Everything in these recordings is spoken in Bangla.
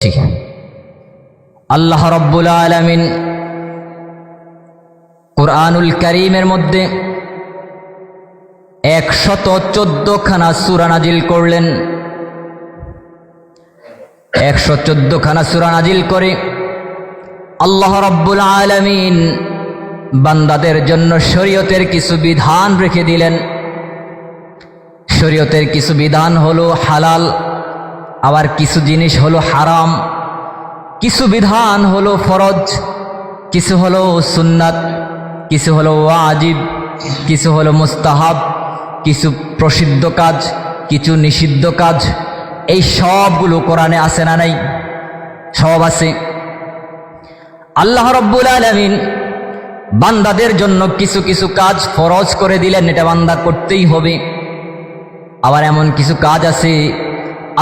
ঠিক আল্লাহ রাব্বুল আলামিন কুরআনুল কারীমের মধ্যে 114 খানা সূরা নাজিল করলেন। 114 খানা সূরা নাজিল করে আল্লাহ রাব্বুল আলামিন বান্দাদের জন্য শরীয়তের কিছু বিধান রেখে দিলেন। শরীয়তের কিছু বিধান হলো হালাল, আবার কিছু জিনিস হলো হারাম, কিছু বিধান হলো ফরজ, কিছু হলো সুন্নাত, কিছু হলো ওয়াজিব, কিছু হলো মুস্তাহাব, কিছু প্রসিদ্ধ কাজ, কিছু নিষিদ্ধ কাজ। এই সবগুলো কোরআনে আছে না নাই? সব আছে। আল্লাহ রাব্বুল আলামিন বান্দাদের জন্য কিছু কিছু কাজ ফরজ করে দিলেন, এটা বান্দা করতেই হবে। আবার এমন কিছু কাজ আছে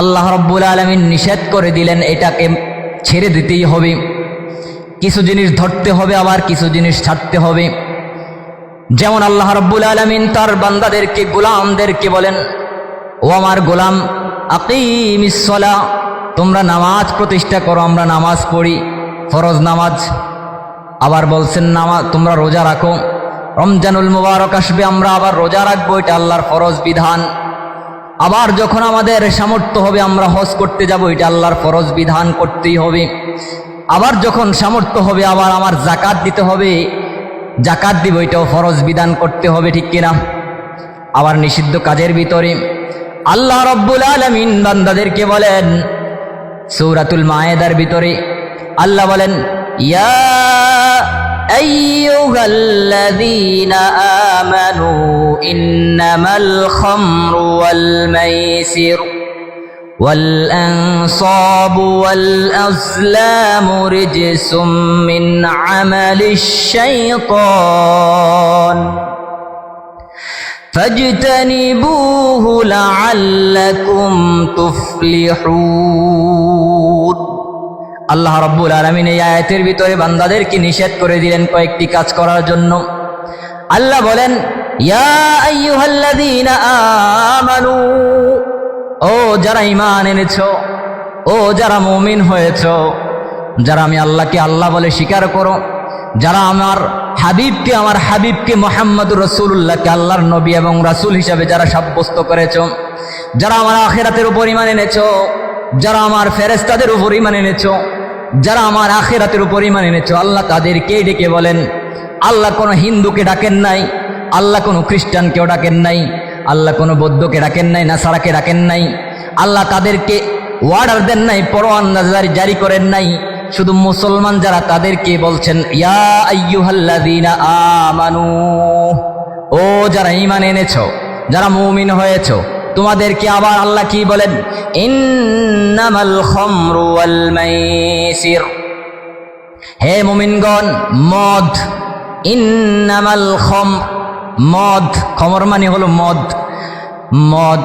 আল্লাহ রাব্বুল আলামিন নিষেধ করে দিলেন, এটাকে ছেড়ে দিতেই হবে। কিছু জিনিস ধরতে হবে, আবার কিছু জিনিস ছাড়তে হবে। যেমন আল্লাহ রাব্বুল আলামিন তার বান্দাদেরকে, গোলামদেরকে বলেন, ও আমার গোলাম, আকিমিস সালাহ, তোমরা নামাজ প্রতিষ্ঠা করো। আমরা নামাজ পড়ি, ফরজ নামাজ। আবার বলছেন নামাজ, তোমরা রোজা রাখো। রমজানুল মুবারক আসবে, আমরা আবার রোজা রাখবো, এটা আল্লাহর ফরজ বিধান। আবার যখন আমাদের সামর্থ্য হবে আমরা হজ করতে যাব, এটা আল্লাহর ফরজ বিধান, করতেই হবে। আবার যখন সামর্থ্য হবে আবার আমার যাকাত দিতে হবে, যাকাত দিব, এটাও ফরজ বিধান, করতে হবে, ঠিক কিনা? আবার নিষিদ্ধ কাজের ভিতরে আল্লাহ রাব্বুল আলামিন বান্দাদেরকে বলেন, সূরাতুল মায়েদার ভিতরে আল্লাহ বলেন, ইয়া আইয়ুহাল্লাযীনা আমানু ইন্নামাল খামরু ওয়াল মাইসির ওয়াল আনসাবু ওয়াল আজলামু রিজসুম মিন আমালিশ শাইতান ফাজতানিবুহু লাআল্লাকুম তুফলিহুন। আল্লাহ রাব্বুল আলামিন এই আয়াতের ভিতরে বান্দাদেরকে নিষেধ করে দিলেন কয়েকটি কাজ করার জন্য। আল্লাহ বলেন, ইয়া আইয়ুহাল্লাযীনা আমানু, ও যারা ঈমান এনেছো, ও যারা মুমিন হয়েছো, যারা আমি আল্লাহকে আল্লাহ বলে স্বীকার করো, যারা আমার হাবিবকে মুহাম্মদুর রাসূলুল্লাহকে আল্লাহর নবী এবং রাসূল হিসাবে যারা সাব্যস্ত করেছো, যারা আমার আখিরাতের উপর ঈমান এনেছো, যারা আমার ফেরেশতাদের উপর ঈমান এনেছো, যারা আমার আখিরাতের উপর ঈমান এনেছো, আল্লাহ তাদেরকেই ডেকে বলেন। আল্লাহ কোনো হিন্দুকে ডাকেন নাই, আল্লাহ কোনো খ্রিস্টানকেও ডাকেন নাই, আল্লাহ কোনো বৌদ্ধকে ডাকেন নাই, নাসারাকে ডাকেন নাই। আল্লাহ তাদেরকে ওয়ার্ডার দেন নাই, পরোয়ানা জারি করেন নাই। শুধু মুসলমান যারা তাদেরকে বলছেন, ইয়া আইয়ুহাল্লাযীনা আমানু, ও যারা ঈমান এনেছো, যারা মুমিন হয়েছো, তোমাদেরকে আবার আল্লাহ কি বলেন, ইন্নামাল খামরু ওয়াল মাইসির, হে মুমিনগণ, মদ। ইন্নামাল খামর, মদ, খমর মানে হলো মদ, মদ।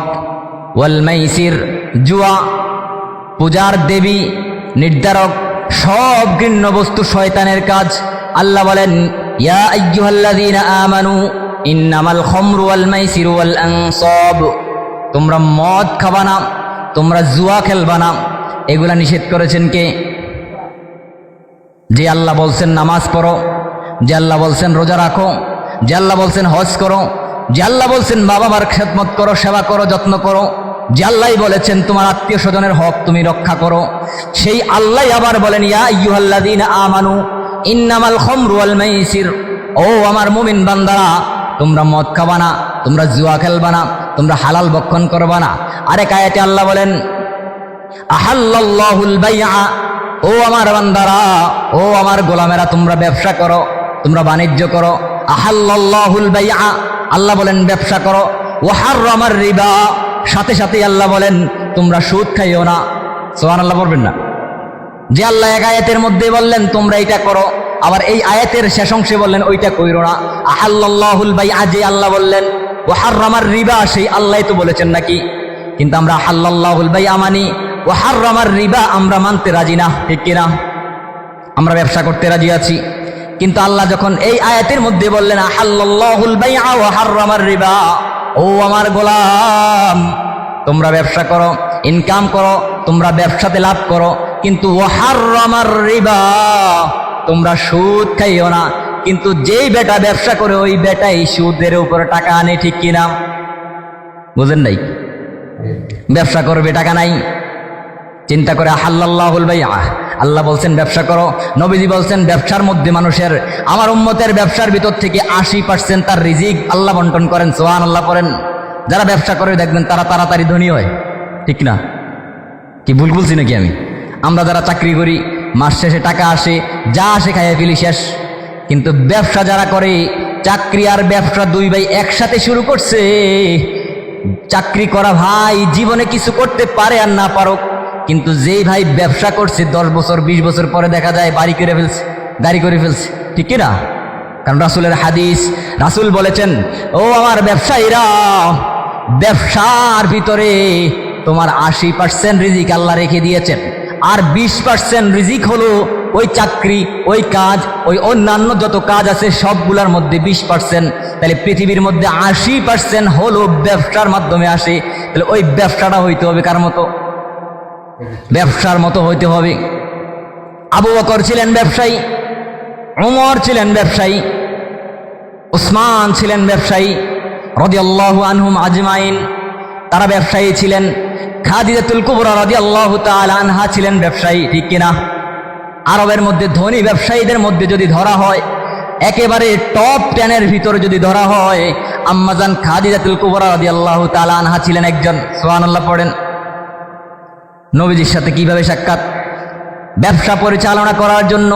ওয়াল মাইসির, জুয়া, পূজার দেবী নির্ধারক, সব ঘৃণ্য বস্তু, শয়তানের কাজ। আল্লাহ বলেন, ইয়া আইয়ুহাল্লাযীনা আমানু ইন্নামাল খামরু ওয়াল মাইসিরু ওয়াল আনসাব, তোমরা মদ খাবা না, তোমরা জুয়া খেলবা না। এগুলা নিষেধ করেছেন কে? যে আল্লাহ বলছেন নামাজ পড়ো, যে আল্লাহ বলছেন রোজা রাখো, যে আল্লাহ বলছেন হজ করো, যে আল্লাহ বলছেন বাবা মার খেদমত করো, সেবা করো, যত্ন করো, যে আল্লাহই বলেছেন তোমার আত্মীয় স্বজনের হক তুমি রক্ষা করো, সেই আল্লাহ আবার বলেন, ইয়া আইয়ুহাল্লাযীনা আমানু ইন্নামাল খামরু ওয়াল মাইসির, ও আমার মুমিন বান্দারা, তোমরা মদ খাবা না, তোমরা জুয়া খেলবা না, তোমরা হালাল ভক্ষণ করবা না। আরেক আয়াতে আল্লাহ বলেন, আহাল্লাল্লাহুল বাইআ, ও আমার বান্দারা, ও আমার গোলামেরা, তোমরা ব্যবসা করো, তোমরা বাণিজ্য করো। আহাল্লাল্লাহুল বাইআ, আল্লাহ বলেন ব্যবসা করো। ওয়া হাররামার রিবা, সাথে সাথে আল্লাহ বলেন তোমরা সুদ খাইও না। সুবহানাল্লাহ বলবেন না? যে আল্লাহ এক আয়াতের মধ্যে বললেন তোমরা এটা করো, আবার এই আয়াতের শেষ অংশে বললেন ওইটা কইরো না। আহাল্লাল্লাহুল বাইআ যে আল্লাহ বললেন, ওয়া হাররামার রিবা সেই আল্লাহই তো বলেছেন নাকি? কিন্তু আমরা আহাল্লাল্লাহুল বাইআ মানি, ওয়া হাররামার রিবা আমরা মানতে রাজি না, ঠিক কিনা? আমরা ব্যবসা করতে রাজি আছি, কিন্তু আল্লাহ যখন এই আয়াতের মধ্যে বললেন আহাল্লাল্লাহুল বাইআ ওয়া হাররামার রিবা, ও আমার গোলাম তোমরা ব্যবসা করো, ইনকাম করো, তোমরা ব্যবসাতে লাভ করো, কিন্তু ওয়াহাররামার রিবা, তোমরা সুদ খাইও না। কিন্তু যেই বেটা ব্যবসা করে ওই বেটাই সুদের উপরে টাকা আনে, ঠিক কিনা? বুঝেন নাই? ব্যবসা করবে, টাকা নাই, চিন্তা করে হাল্লাল্লাহুল বাইআ, আল্লাহ বলছেন ব্যবসা করো। নবীজি বলছেন ব্যবসার মধ্যে মানুষের, আমার উম্মতের ব্যবসার ভিতর থেকে 80% তার রিজিক আল্লাহ বন্টন করেন। সুবহানাল্লাহ পড়েন। যারা ব্যবসা করে দেখবেন তারা তাড়াতাড়ি ধনী হয়, ঠিক না? কি ভুল বলছি নাকি আমি? আমরা যারা চাকরি করি, মাস শেষে টাকা আসে, যা আসে খাইয়ে ফেলি, শেষ। কিন্তু ব্যবসা যারা করে, চাকরি আর ব্যবসা দুই ভাই একসাথে শুরু করছে। চাকরি করা ভাই জীবনে কিছু করতে পারে আর না পারুক, কিন্তু যেই ভাই ব্যবসা করছে 10 বছর 20 বছর পরে দেখা যায় বাড়ি করে ফেলছে, গাড়ি করে ফেলছে, ঠিক কিনা? কারণ রাসূলের হাদিস, রাসূল বলেছেন, ও আমার ব্যবসায়ীরা, ব্যবসার ভিতরে তোমার 80% রিজিক আল্লাহ রেখে দিয়েছেন, আর 20% রিজিক হলো ওই চাকরি, ওই কাজ, ওই অন্যান্য যত কাজ আছে সবগুলোর মধ্যে 20%। তাহলে পৃথিবীর মধ্যে 80% হলো ব্যবসার মাধ্যমে আসে। তাহলে ওই ব্যবসাটা হইতে হবে কার মতো? ব্যবসার মতো হইতে হবে। আবু বকর ছিলেন ব্যবসায়ী, ওমর ছিলেন ব্যবসায়ী, উসমান ছিলেন ব্যবসায়ী রাদিয়াল্লাহু আনহুম আজমাইন, তারা ব্যবসায়ী ছিলেন। খাদিজাতুল কুবরা রাদিয়াল্লাহু তাআলা আনহা ছিলেন ব্যবসায়ী, ঠিক কিনা? আরবের মধ্যে ধনী ব্যবসায়ীদের মধ্যে যদি ধরা হয়, একেবারে টপ 10-এর ভিতরে যদি ধরা হয়, আম্মাজান খাদিজাতুল কুবরা রাদিয়াল্লাহু তাআলা আনহা ছিলেন একজন। সুবহানাল্লাহ পড়েন। নবীজির সাথে কিভাবে সাক্ষাৎ? ব্যবসা পরিচালনা করার জন্য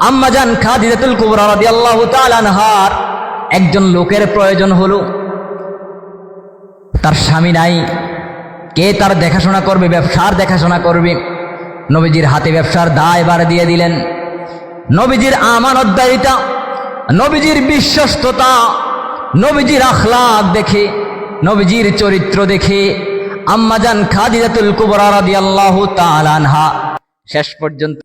আম্মাজান খাদিজাতুল কুবরা রাদিয়াল্লাহু তাআলা আনহার একজন লোকের প্রয়োজন হলো। তার স্বামী নাই, কে তার দেখাশোনা করবে? ব্যবসার দেখাশোনা করবে। নবীজির হাতে ব্যবসার দায়ভার দিয়ে দিলেন। নবীজির আমানতদারিতা, নবীজির বিশ্বস্ততা, নবীজির আখলাক দেখে, নবীজির চরিত্র দেখে আম্মাজান খাদিজাতুল কুবরা রাদিয়াল্লাহু তাআলা আনহা শেষ পর্যন্ত